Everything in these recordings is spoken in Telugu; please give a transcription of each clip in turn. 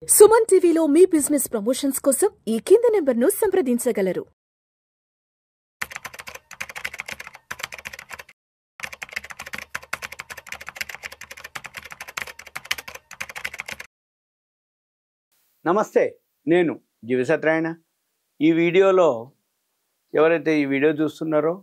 సుమన్ టీవీలో మీ బిజినెస్ ప్రమోషన్స్ కోసం ఈ కింది నెంబర్ను సంప్రదించగలరు. నమస్తే, నేను జీవి సత్యనారాయణ. ఈ వీడియోలో ఎవరైతే ఈ వీడియో చూస్తున్నారో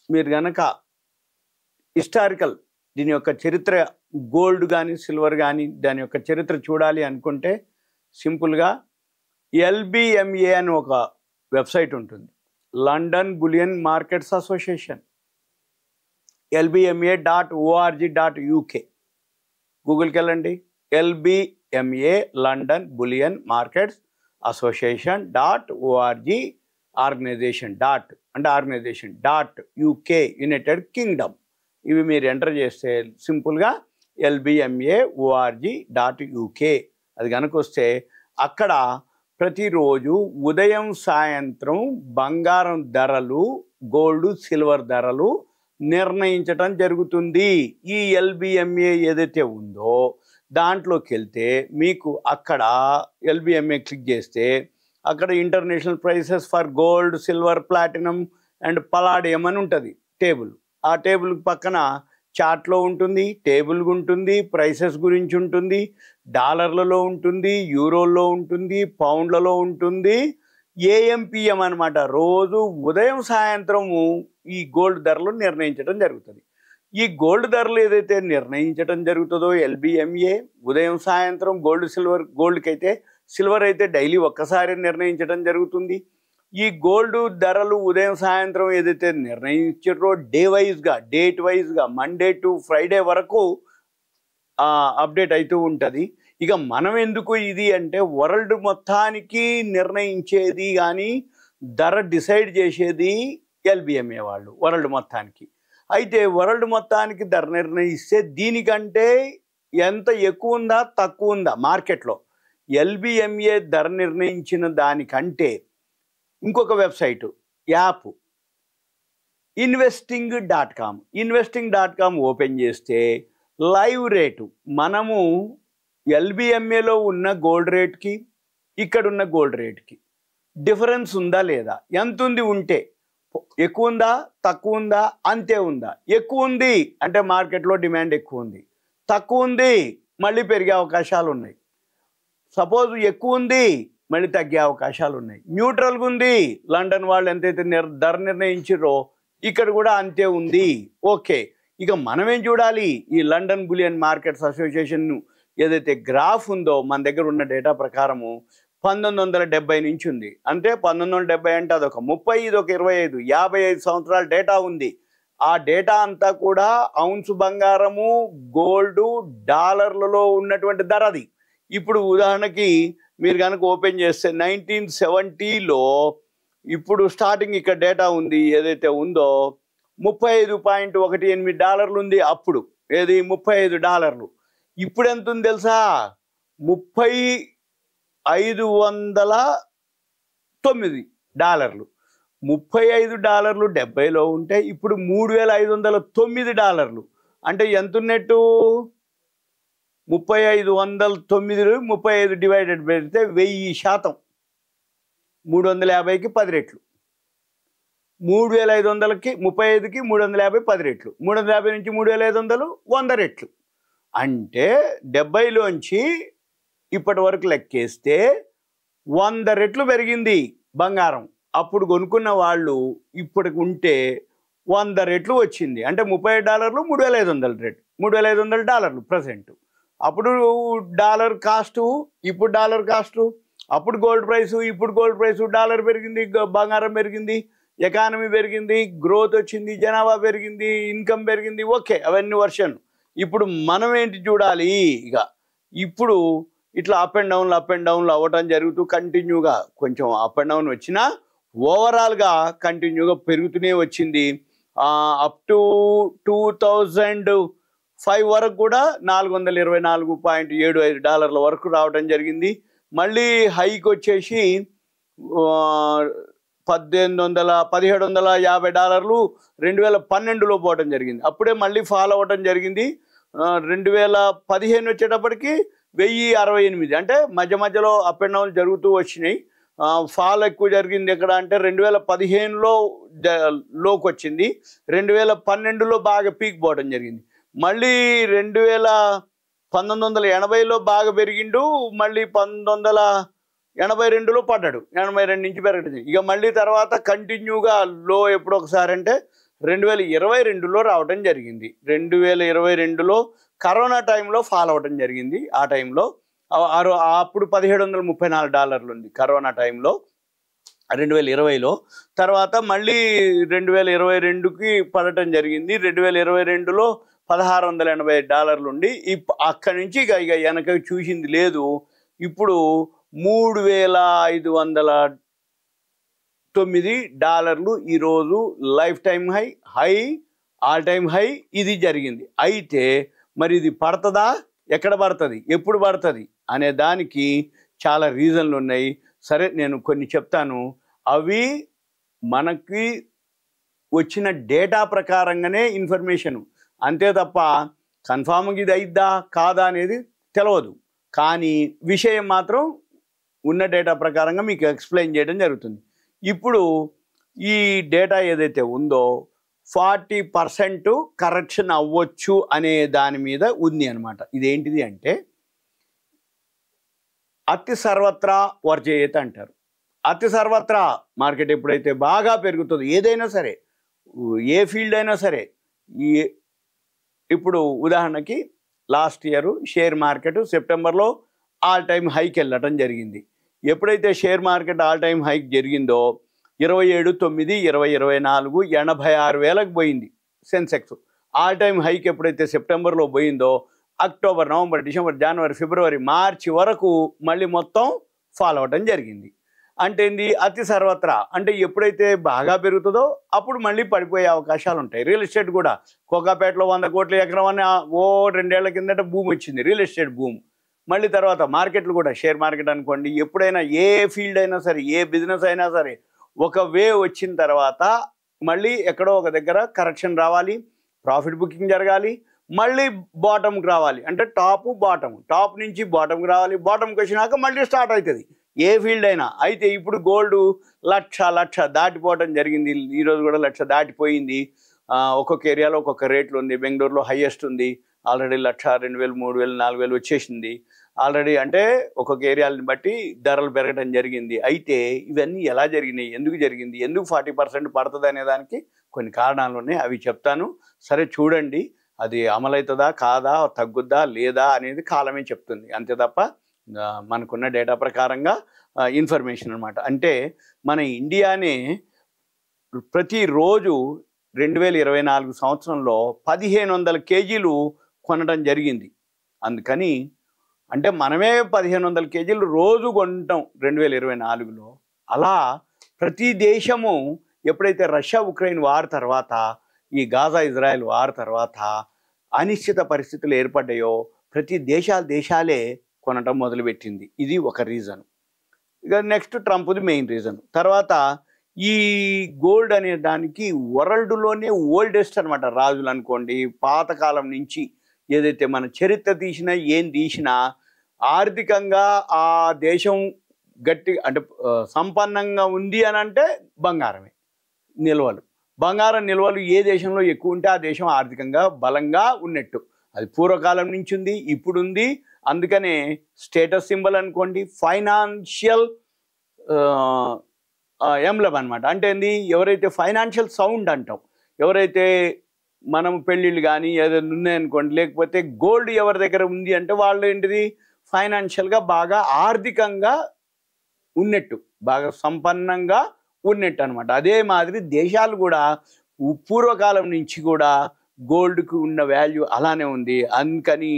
మీరు గనక హిస్టారికల్ దీని యొక్క చరిత్ర, గోల్డ్ కానీ సిల్వర్ కానీ దాని యొక్క చరిత్ర చూడాలి అనుకుంటే సింపుల్గా LBMA అని ఒక వెబ్సైట్ ఉంటుంది, London bullion markets association, lbma.org.uk. గూగుల్కి వెళ్ళండి, LBMA London bullion markets association .org organisation .uk United Kingdom. ఇవి మీరు ఎంటర్ చేస్తే సింపుల్గా lbma.org.uk అది కనుక వస్తే అక్కడ ప్రతిరోజు ఉదయం సాయంత్రం బంగారం ధరలు, గోల్డ్ సిల్వర్ ధరలు నిర్ణయించటం జరుగుతుంది. ఈ LBMA ఏదైతే ఉందో దాంట్లోకి వెళ్తే మీకు అక్కడ LBMA క్లిక్ చేస్తే అక్కడ international prices for gold, silver, platinum and పలాడియం అని ఉంటుంది టేబుల్. ఆ టేబుల్ పక్కన చార్ట్లో ఉంటుంది, టేబుల్ ఉంటుంది, ప్రైసెస్ గురించి ఉంటుంది, డాలర్లలో ఉంటుంది, యూరోల్లో ఉంటుంది, పౌండ్లలో ఉంటుంది, AM/PM అనమాట. రోజు ఉదయం సాయంత్రము ఈ గోల్డ్ ధరలు నిర్ణయించడం జరుగుతుంది. ఈ గోల్డ్ ధరలు ఏదైతే నిర్ణయించడం జరుగుతుందో LBMA ఉదయం సాయంత్రం గోల్డ్కి అయితే, సిల్వర్ అయితే డైలీ ఒక్కసారి నిర్ణయించడం జరుగుతుంది. ఈ గోల్డ్ ధరలు ఉదయం సాయంత్రం ఏదైతే నిర్ణయించారో డేట్ వైజ్గా మండే టు ఫ్రైడే వరకు అప్డేట్ అవుతూ ఉంటుంది. ఇక మనం ఎందుకు ఇది అంటే వరల్డ్ మొత్తానికి నిర్ణయించేది కానీ ధర డిసైడ్ చేసేది LBMA వాళ్ళు వరల్డ్ మొత్తానికి. అయితే వరల్డ్ మొత్తానికి ధర నిర్ణయిస్తే దీనికంటే ఎంత ఎక్కువ ఉందా తక్కువ ఉందా మార్కెట్లో, LBMA ధర నిర్ణయించిన దానికంటే ఇంకొక వెబ్సైటు, యాప్ investing.com ఓపెన్ చేస్తే లైవ్ రేటు, మనము LBMAలో ఉన్న గోల్డ్ రేట్కి ఇక్కడున్న గోల్డ్ రేట్కి డిఫరెన్స్ ఉందా లేదా, ఎంత ఉంది, ఉంటే ఎక్కువ ఉందా తక్కువ ఉందా, అంతే ఉందా, ఎక్కువ ఉంది అంటే మార్కెట్లో డిమాండ్ ఎక్కువ ఉంది, తక్కువ ఉంది మళ్ళీ పెరిగే అవకాశాలు ఉన్నాయి, సపోజ్ ఎక్కువ ఉంది మళ్ళీ తగ్గే అవకాశాలు ఉన్నాయి, న్యూట్రల్గా ఉంది, లండన్ వాళ్ళు ఎంతైతే ధర నిర్ణయించారో ఇక్కడ కూడా అంతే ఉంది. ఓకే, ఇక మనమేం చూడాలి, ఈ లండన్ బులియన్ మార్కెట్స్ అసోసియేషన్ ఏదైతే గ్రాఫ్ ఉందో మన దగ్గర ఉన్న డేటా ప్రకారము 1970 నుంచి ఉంది. అంటే 1970 అంటే అదొక 30, ఇదొక 25, 55 సంవత్సరాల డేటా ఉంది. ఆ డేటా అంతా కూడా ఔన్స్ బంగారము, గోల్డ్, డాలర్లలో ఉన్నటువంటి ధర అది. ఇప్పుడు ఉదాహరణకి మీరు కనుక ఓపెన్ చేస్తే 1970లో ఇప్పుడు స్టార్టింగ్ ఇక్కడ డేటా ఉంది ఏదైతే ఉందో $35.18 ఉంది. అప్పుడు ఏది $35. ఇప్పుడు ఎంత ఉంది తెలుసా, $35,909. $35 70లో ఉంటే ఇప్పుడు $3,509. అంటే ఎంత ఉన్నట్టు, 3509 35 డివైడెడ్ పెడితే 1000%, 350కి 10 రెట్లు, 3500కి 35కి 350 10 రెట్లు, 350 నుంచి 3500 100 రెట్లు. అంటే 70లోంచి ఇప్పటి వరకు లెక్కేస్తే 100 రెట్లు పెరిగింది బంగారం. అప్పుడు కొనుక్కున్న వాళ్ళు ఇప్పటికి ఉంటే 100 రెట్లు వచ్చింది. అంటే $30 $3,500 రేట్, $3,500 ప్రజెంట్. అప్పుడు డాలర్ కాస్టు, ఇప్పుడు డాలర్ కాస్టు, అప్పుడు గోల్డ్ ప్రైసు, ఇప్పుడు గోల్డ్ ప్రైసు, డాలర్ పెరిగింది, బంగారం పెరిగింది, ఎకానమీ పెరిగింది, గ్రోత్ వచ్చింది, జనాభా పెరిగింది, ఇన్కమ్ పెరిగింది. ఓకే, అవన్నీ వర్షన్. ఇప్పుడు మనం ఏంటి చూడాలి, ఇక ఇప్పుడు ఇట్లా అప్ అండ్ డౌన్లు అవ్వటం జరుగుతూ కంటిన్యూగా కొంచెం అప్ అండ్ డౌన్ వచ్చినా ఓవరాల్గా కంటిన్యూగా పెరుగుతూనే వచ్చింది. అప్ టు 2005 వరకు కూడా $424.75 వరకు రావడం జరిగింది. మళ్ళీ హైక్ వచ్చేసి $1750 2012లో పోవడం జరిగింది. అప్పుడే మళ్ళీ ఫాలో అవ్వడం జరిగింది. 2015 వచ్చేటప్పటికి 1068 అంటే మధ్య మధ్యలో అప్ అండ్ డౌన్ జరుగుతూ వచ్చినాయి. ఫాల్ ఎక్కువ జరిగింది ఎక్కడ అంటే 2015లో లోకి వచ్చింది, 2012లో బాగా పీక్ పోవడం జరిగింది, మళ్ళీ 1980లో బాగా పెరిగిండు, మళ్ళీ 1982లో పడ్డాడు, 82 నుంచి పెరగడం. ఇక మళ్ళీ తర్వాత కంటిన్యూగా లో ఎప్పుడు ఒకసారి అంటే 2022లో రావడం జరిగింది. 2022లో కరోనా టైంలో ఫాల్ అవ్వడం జరిగింది. ఆ టైంలో అప్పుడు $1734 ఉంది కరోనా టైంలో 2020లో. తర్వాత మళ్ళీ 2022కి పడటం జరిగింది. 2022లో $1680 ఉండి అక్కడి నుంచి ఇక వెనక చూసింది లేదు. ఇప్పుడు $3509 ఈరోజు life time high all time high ఇది జరిగింది. అయితే మరి ఇది పడుతుందా, ఎక్కడ పడుతుంది, ఎప్పుడు పడుతుంది అనే దానికి చాలా రీజన్లు ఉన్నాయి. సరే నేను కొన్ని చెప్తాను. అవి మనకి వచ్చిన డేటా ప్రకారంగానే ఇన్ఫర్మేషను, అంతే తప్ప కన్ఫామ్గా ఇది అయిద్దా కాదా అనేది తెలియదు. కానీ విషయం మాత్రం ఉన్న డేటా ప్రకారంగా మీకు ఎక్స్ప్లెయిన్ చేయడం జరుగుతుంది. ఇప్పుడు ఈ డేటా ఏదైతే ఉందో 40% కరెక్షన్ అవ్వచ్చు అనే దాని మీద ఉంది అనమాట. ఇదేంటిది అంటే అతి సర్వత్రా వర్జయేత్ అంటారు. అతి సర్వత్రా మార్కెట్ ఎప్పుడైతే బాగా పెరుగుతుందో ఏదైనా సరే, ఏ ఫీల్డ్ అయినా సరే, ఇప్పుడు ఉదాహరణకి లాస్ట్ ఇయర్ షేర్ మార్కెట్ సెప్టెంబర్లో ఆల్ టైమ్ హైకి వెళ్ళటం జరిగింది. ఎప్పుడైతే share market all time hike జరిగిందో 27/9/2024 86,000కి పోయింది సెన్సెక్స్. ఆల్ టైమ్ హైక్ ఎప్పుడైతే సెప్టెంబర్లో పోయిందో అక్టోబర్, నవంబర్, డిసెంబర్, జనవరి, ఫిబ్రవరి, మార్చి వరకు మళ్ళీ మొత్తం ఫాలో అవటం జరిగింది. అంటే ఏంది, అతి సర్వత్రా అంటే ఎప్పుడైతే బాగా పెరుగుతుందో అప్పుడు మళ్ళీ పడిపోయే అవకాశాలు ఉంటాయి. రియల్ ఎస్టేట్ కూడా కోకాపేటలో 100 కోట్ల ఎకరం అని 2 ఏళ్ల కిందట భూమి వచ్చింది, రియల్ ఎస్టేట్ భూమి. మళ్ళీ తర్వాత మార్కెట్లు కూడా షేర్ మార్కెట్ అనుకోండి, ఎప్పుడైనా ఏ ఫీల్డ్ అయినా సరే, ఏ బిజినెస్ అయినా సరే, ఒక వే వచ్చిన తర్వాత మళ్ళీ ఎక్కడో ఒక దగ్గర కరెక్షన్ రావాలి, ప్రాఫిట్ బుకింగ్ జరగాలి, మళ్ళీ బాటంకి రావాలి. అంటే టాప్ నుంచి బాటంకి రావాలి, బాటంకి వచ్చినాక మళ్ళీ స్టార్ట్ అవుతుంది ఏ ఫీల్డ్ అయినా. అయితే ఇప్పుడు గోల్డ్ లక్ష దాటిపోవడం జరిగింది. ఈరోజు కూడా 1,00,000 దాటిపోయింది. ఒక్కొక్క ఏరియాలో ఒక్కొక్క రేట్లు ఉంది. బెంగళూరులో హైయెస్ట్ ఉంది, ఆల్రెడీ 1,00,000, 2,000, 3,000, 4,000 వచ్చేసింది ఆల్రెడీ. అంటే ఒక్కొక్క ఏరియాలని బట్టి ధరలు పెరగడం జరిగింది. అయితే ఇవన్నీ ఎలా జరిగినాయి, ఎందుకు జరిగింది, ఎందుకు 40% పడుతుంది అనే దానికి కొన్ని కారణాలు ఉన్నాయి, అవి చెప్తాను. సరే చూడండి, అది అమలవుతుందా కాదా, తగ్గుద్దా లేదా అనేది కాలమే చెప్తుంది, అంతే తప్ప మనకున్న డేటా ప్రకారంగా ఇన్ఫర్మేషన్ అనమాట. అంటే మన ఇండియానే ప్రతిరోజు 2024 సంవత్సరంలో 1,500 కేజీలు కొనడం జరిగింది. అందుకని అంటే మనమే 1,500 కేజీలు రోజు కొంటాం 2024లో. అలా ప్రతి దేశము ఎప్పుడైతే రష్యా ఉక్రెయిన్ వార్ తర్వాత, ఈ గాజా ఇజ్రాయెల్ వార్ తర్వాత అనిశ్చిత పరిస్థితులు ఏర్పడ్డాయో ప్రతి దేశాలే కొనటం మొదలుపెట్టింది. ఇది ఒక రీజన్. ఇక నెక్స్ట్ ట్రంప్ది మెయిన్ రీజన్. తర్వాత ఈ గోల్డ్ అనే దానికి వరల్డ్లోనే ఓల్డెస్ట్ అనమాట. రాజులు అనుకోండి, పాతకాలం నుంచి ఏదైతే మన చరిత్ర తీసినా ఏం తీసినా ఆర్థికంగా ఆ దేశం గట్టి అంటే సంపన్నంగా ఉంది అని అంటే బంగారమే నిల్వలు. బంగారం నిల్వలు ఏ దేశంలో ఎక్కువ ఉంటే ఆ దేశం ఆర్థికంగా బలంగా ఉన్నట్టు. అది పూర్వకాలం నుంచి ఉంది, ఇప్పుడు ఉంది. అందుకనే స్టేటస్ సింబల్ అనుకోండి, ఫైనాన్షియల్ ఎంబ్లమ్ అనమాట. అంటే ఏంది, ఎవరైతే ఫైనాన్షియల్ సౌండ్ అంటాం, ఎవరైతే మనం పెళ్ళిళ్ళు కానీ ఏదైనా ఉన్నాయనుకోండి, లేకపోతే గోల్డ్ ఎవరి దగ్గర ఉంది అంటే వాళ్ళు ఏంటిది ఫైనాన్షియల్గా బాగా ఆర్థికంగా ఉన్నట్టు, బాగా సంపన్నంగా ఉన్నట్టు అనమాట. అదే మాదిరి దేశాలు కూడా పూర్వకాలం నుంచి కూడా గోల్డ్కి ఉన్న వాల్యూ అలానే ఉంది. అందుకని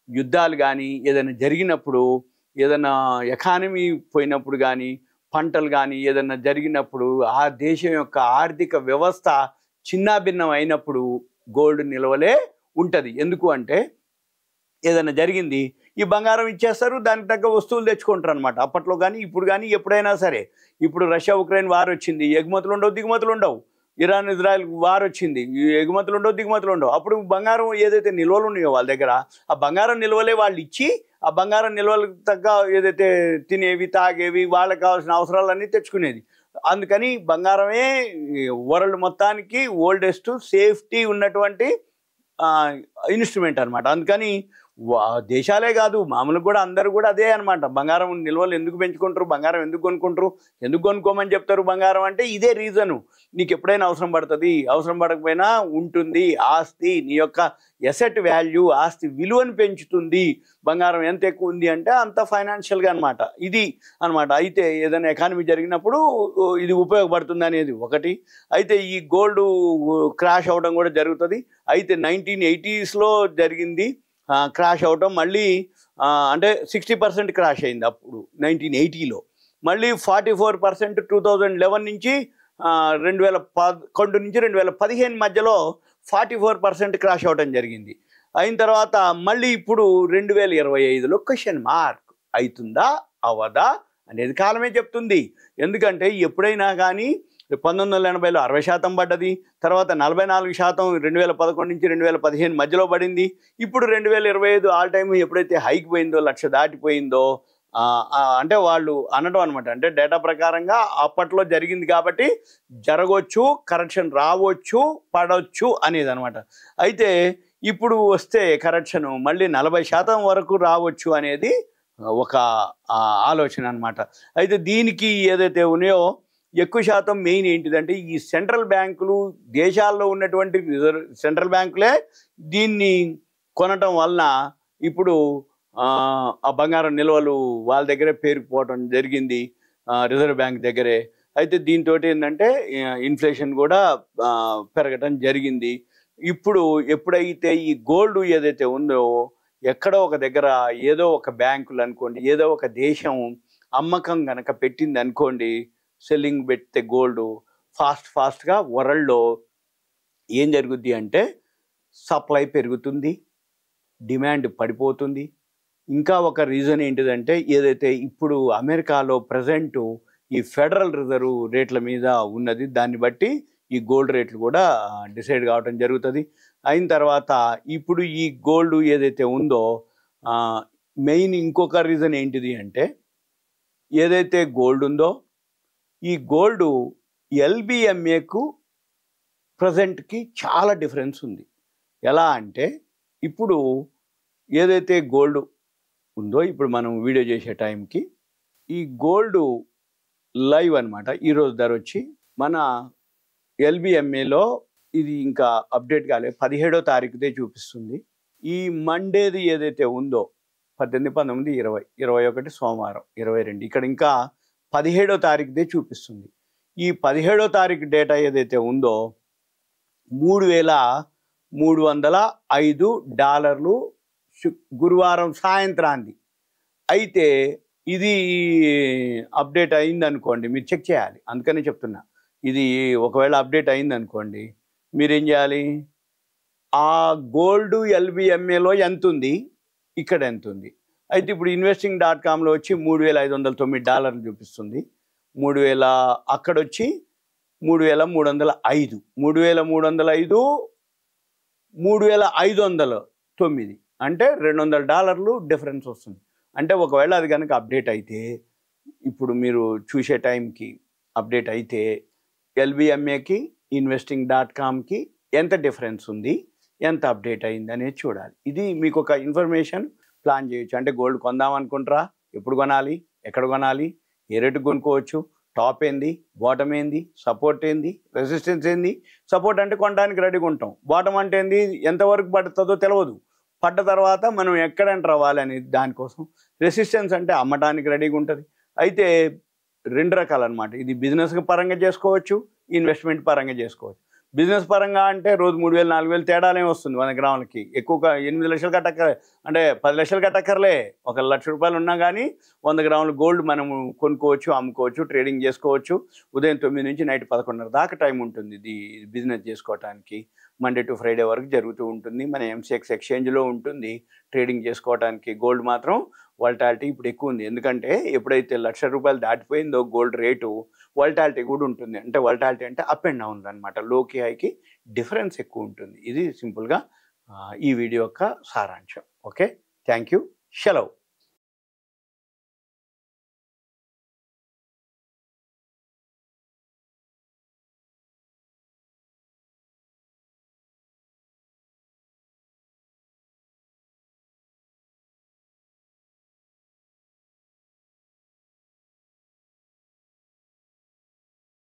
యుద్ధాలు కానీ ఏదైనా జరిగినప్పుడు, ఏదైనా ఎకానమీ పోయినప్పుడు కానీ, పంటలు కానీ ఏదైనా జరిగినప్పుడు ఆ దేశం యొక్క ఆర్థిక వ్యవస్థ చిన్నాభిన్నం అయినప్పుడు గోల్డ్ నిలవలే ఉంటుంది. ఎందుకు అంటే ఏదైనా జరిగింది, ఈ బంగారం ఇచ్చేస్తారు, దానికి తగ్గ వస్తువులు తెచ్చుకుంటారు అనమాట. అప్పట్లో కానీ ఇప్పుడు కానీ ఎప్పుడైనా సరే. ఇప్పుడు రష్యా ఉక్రెయిన్ వార్ వచ్చింది, ఎగుమతులు ఉండవు, దిగుమతులు ఉండవు. ఇరాన్ ఇజ్రాయెల్ వార్ వచ్చింది, ఎగుమతులు ఉండవు, దిగుమతులు ఉండవు. అప్పుడు బంగారం ఏదైతే నిల్వలు ఉన్నాయో వాళ్ళ దగ్గర, ఆ బంగారం నిల్వలే వాళ్ళు ఇచ్చి ఆ బంగారం నిల్వలకు తగ్గ ఏదైతే తినేవి తాగేవి వాళ్ళకి కావాల్సిన అవసరాలన్నీ తెచ్చుకునేది. అందుకని బంగారమే వరల్డ్ మొత్తానికి ఓల్డెస్ట్ సేఫ్టీ ఉన్నటువంటి ఇన్స్ట్రుమెంట్ అనమాట. అందుకని దేశాలే కాదు మామూలుగా కూడా అందరూ కూడా అదే అనమాట. బంగారం నిల్వలు ఎందుకు పెంచుకుంటారు, బంగారం ఎందుకు కొనుక్కుంటారు, ఎందుకు కొనుక్కోమని చెప్తారు బంగారం అంటే ఇదే రీజను. నీకు ఎప్పుడైనా అవసరం పడుతుంది, అవసరం పడకపోయినా ఉంటుంది. ఆస్తి నీ యొక్క ఎసెట్ వాల్యూ, ఆస్తి విలువను పెంచుతుంది. బంగారం ఎంత ఎక్కువ ఉంది అంటే అంత ఫైనాన్షియల్గా అనమాట. ఇది అనమాట. అయితే ఏదైనా ఎకానమీ జరిగినప్పుడు ఇది ఉపయోగపడుతుంది అనేది ఒకటి. అయితే ఈ గోల్డ్ క్రాష్ అవడం కూడా జరుగుతుంది. అయితే 1980s జరిగింది క్రాష్ అవటం. మళ్ళీ అంటే 60% క్రాష్ అయింది అప్పుడు 1980లో. మళ్ళీ 44% 2011 నుంచి 2011 నుంచి 2015 మధ్యలో 44% క్రాష్ అవటం జరిగింది. అయిన తర్వాత మళ్ళీ ఇప్పుడు 2025లో క్వశ్చన్ మార్క్ అవుతుందా అవదా అనేది కాలమే చెప్తుంది. ఎందుకంటే ఎప్పుడైనా కానీ 1980లో 60% పడ్డది, తర్వాత 44% 2011 నుంచి 2015 మధ్యలో పడింది. ఇప్పుడు 2025 ఆల్ టైమ్ ఎప్పుడైతే హైక్ పోయిందో, 1,00,000 దాటిపోయిందో అంటే వాళ్ళు అనడం అనమాట. అంటే డేటా ప్రకారంగా అప్పట్లో జరిగింది కాబట్టి జరగవచ్చు, కరెక్షన్ రావచ్చు, పడవచ్చు అనేది అనమాట. అయితే ఇప్పుడు వస్తే కరెక్షన్ మళ్ళీ 40% వరకు రావచ్చు అనేది ఒక ఆలోచన అనమాట. అయితే దీనికి ఏదైతే ఉన్నాయో ఎక్కువ శాతం మెయిన్ ఏంటిదంటే ఈ సెంట్రల్ బ్యాంకులు, దేశాల్లో ఉన్నటువంటి సెంట్రల్ బ్యాంకులే దీన్ని కొనటం వలన ఇప్పుడు ఆ బంగారం నిల్వలు వాళ్ళ దగ్గరే పేరుకుపోవటం జరిగింది, రిజర్వ్ బ్యాంక్ దగ్గరే. అయితే దీంతో ఏంటంటే ఇన్ఫ్లేషన్ కూడా పెరగటం జరిగింది. ఇప్పుడు ఎప్పుడైతే ఈ గోల్డ్ ఏదైతే ఉందో ఎక్కడో ఒక దగ్గర ఏదో ఒక బ్యాంకులు అనుకోండి, ఏదో ఒక దేశం అమ్మకం కనుక పెట్టింది అనుకోండి, సెల్లింగ్ పెడితే గోల్డ్ ఫాస్ట్గా వరల్డ్లో ఏం జరుగుద్ది అంటే సప్లై పెరుగుతుంది, డిమాండ్ పడిపోతుంది. ఇంకా ఒక రీజన్ ఏంటిదంటే ఏదైతే ఇప్పుడు అమెరికాలో ప్రజెంటు ఈ ఫెడరల్ రిజర్వ్ రేట్ల మీద ఉన్నది, దాన్ని బట్టి ఈ గోల్డ్ రేట్లు కూడా డిసైడ్ కావడం జరుగుతుంది. అయిన తర్వాత ఇప్పుడు ఈ గోల్డ్ ఏదైతే ఉందో మెయిన్ ఇంకొక రీజన్ ఏంటిది అంటే ఏదైతే గోల్డ్ ఉందో ఈ గోల్డ్ ఎల్బిఎంఏకు ప్రజెంట్కి చాలా డిఫరెన్స్ ఉంది. ఎలా అంటే ఇప్పుడు ఏదైతే గోల్డ్ ఉందో ఇప్పుడు మనం వీడియో చేసే టైంకి ఈ గోల్డ్ లైవ్ అనమాట. ఈరోజు ధర వచ్చి మన ఎల్బిఎంఏలో ఇది ఇంకా అప్డేట్ కాలేదు, 17వ తారీఖుదే చూపిస్తుంది. ఈ మండేది ఏదైతే ఉందో 18, 19, 20, 21 సోమవారం, 22 ఇక్కడ ఇంకా 17వ తారీఖుదే చూపిస్తుంది. ఈ 17వ తారీఖు డేటా ఏదైతే ఉందో $3,305 గురువారం సాయంత్రాంది. అయితే ఇది అప్డేట్ అయిందనుకోండి, మీరు చెక్ చేయాలి, అందుకని చెప్తున్నా. ఇది ఒకవేళ అప్డేట్ అయిందనుకోండి మీరేం చేయాలి, ఆ గోల్డ్ ఎల్బిఎంఏలో ఎంత ఉంది, ఇక్కడ ఎంత ఉంది. అయితే ఇప్పుడు investing.comలో వచ్చి $3,509 చూపిస్తుంది. 3,000 అక్కడొచ్చి 3,305, 3,305, 3,509 అంటే $200 డిఫరెన్స్ వస్తుంది. అంటే ఒకవేళ అది కనుక అప్డేట్ అయితే ఇప్పుడు మీరు చూసే టైంకి అప్డేట్ అయితే ఎల్బిఎంఏకి investing.comకి ఎంత డిఫరెన్స్ ఉంది, ఎంత అప్డేట్ అయింది అనేది చూడాలి. ఇది మీకు ఒక ఇన్ఫర్మేషన్ ప్లాన్ చేయొచ్చు. అంటే గోల్డ్ కొందాం అనుకుంటారా, ఎప్పుడు కొనాలి, ఎక్కడ కొనాలి, ఏ రేటుకు కొనుక్కోవచ్చు, టాప్ ఏంది, బాటమ్ ఏంది, సపోర్ట్ ఏంది, రెసిస్టెన్స్ ఏంది. సపోర్ట్ అంటే కొనడానికి రెడీగా ఉంటాం, బాటమ్ అంటే ఏంది, ఎంతవరకు పడుతుందో తెలియదు, పడ్డ తర్వాత మనం ఎక్కడ ఎంటర్ అవ్వాలి అనేది దానికోసం. రెసిస్టెన్స్ అంటే అమ్మటానికి రెడీగా ఉంటుంది. అయితే 2 రకాలు అనమాట. ఇది బిజినెస్ పరంగా చేసుకోవచ్చు, ఇన్వెస్ట్మెంట్ పరంగా చేసుకోవచ్చు. బిజినెస్ పరంగా అంటే రోజు 3,000, 4,000 తేడాలే వస్తుంది 100 గ్రాములకి. ఎక్కువగా 8 లక్షలు కట్టక్కర్లే, అంటే 10 లక్షలు కట్టక్కర్లే. ₹1,00,000 ఉన్నా కానీ 100 గ్రాముల గోల్డ్ మనము కొనుక్కోవచ్చు, అమ్ముకోవచ్చు, ట్రేడింగ్ చేసుకోవచ్చు. ఉదయం 9 నుంచి నైట్ 11:30 దాకా టైం ఉంటుంది ఇది బిజినెస్ చేసుకోవటానికి. మండే టు ఫ్రైడే వరకు జరుగుతూ ఉంటుంది. మన ఎంసీఎక్స్ ఎక్స్చేంజ్లో ఉంటుంది ట్రేడింగ్ చేసుకోవడానికి. గోల్డ్ మాత్రం వాలటాలిటీ ఇప్పుడు ఎక్కువ ఉంది. ఎందుకంటే ఎప్పుడైతే ₹1,00,000 దాటిపోయిందో గోల్డ్ రేటు, వాలటాలిటీ కూడా ఉంటుంది. అంటే వాలటాలిటీ అంటే అప్ అండ్ డౌన్ అనమాట, లోకి హైకి డిఫరెన్స్ ఎక్కువ ఉంటుంది. ఇది సింపుల్గా ఈ వీడియో యొక్క సారాంశం. ఓకే, థ్యాంక్ యూ, సెలవు.